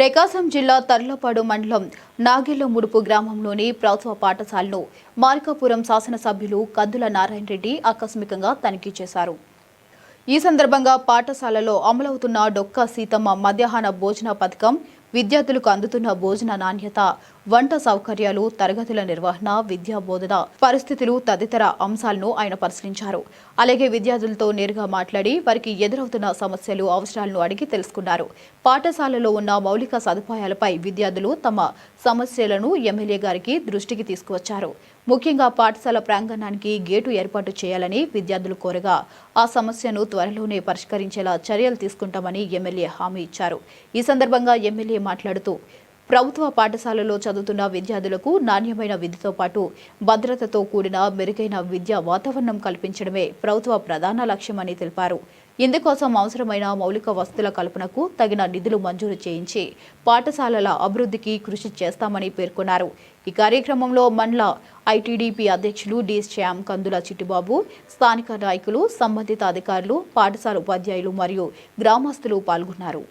ప్రకాశం జిల్లా తర్లపాడు మండలం నాగెల్లముడుపు గ్రామంలోని ప్రభుత్వ పాఠశాలను మార్కాపురం శాసనసభ్యులు కందుల నారాయణ రెడ్డి ఆకస్మికంగా తనిఖీ చేశారు. ఈ సందర్భంగా పాఠశాలలో అమలవుతున్న డొక్కా సీతమ్మ మధ్యాహ్న భోజన పథకం, విద్యార్థులకు అందుతున్న భోజన నాణ్యత, వంట సౌకర్యాలు, తరగతుల నిర్వహణ, విద్యా బోధన పరిస్థితులు తదితర అంశాలను ఆయన పరిశీలించారు. అలాగే విద్యార్థులతో నేరుగా మాట్లాడి వారికి ఎదురవుతున్న సమస్యలు, అవసరాలను అడిగి తెలుసుకున్నారు. పాఠశాలలో ఉన్న మౌలిక సదుపాయాలపై విద్యార్థులు తమ సమస్యలను ఎమ్మెల్యే గారికి దృష్టికి తీసుకువచ్చారు. ముఖ్యంగా పాఠశాల ప్రాంగణానికి గేటు ఏర్పాటు చేయాలని విద్యార్థులు కోరగా ఆ సమస్యను త్వరలోనే పరిష్కరించేలా చర్యలు తీసుకుంటామని ఎమ్మెల్యే హామీ ఇచ్చారు. ఈ సందర్భంగా ఎమ్మెల్యే మాట్లాడుతూ ప్రభుత్వ పాఠశాలలో చదువుతున్న విద్యార్థులకు నాణ్యమైన విద్యతో పాటు భద్రతతో కూడిన మెరుగైన విద్యా వాతావరణం కల్పించడమే ప్రభుత్వ ప్రధాన లక్ష్యమని తెలిపారు. ఇందుకోసం అవసరమైన మౌలిక వసతుల కల్పనకు తగిన నిధులు మంజూరు చేయించి పాఠశాలల అభివృద్ధికి కృషి చేస్తామని పేర్కొన్నారు. ఈ కార్యక్రమంలో మండల ఐటీడీపీ అధ్యక్షులు డి శ్యామ్, కందుల చిట్టిబాబు, స్థానిక నాయకులు, సంబంధిత అధికారులు, పాఠశాల ఉపాధ్యాయులు మరియు గ్రామస్తులు పాల్గొన్నారు.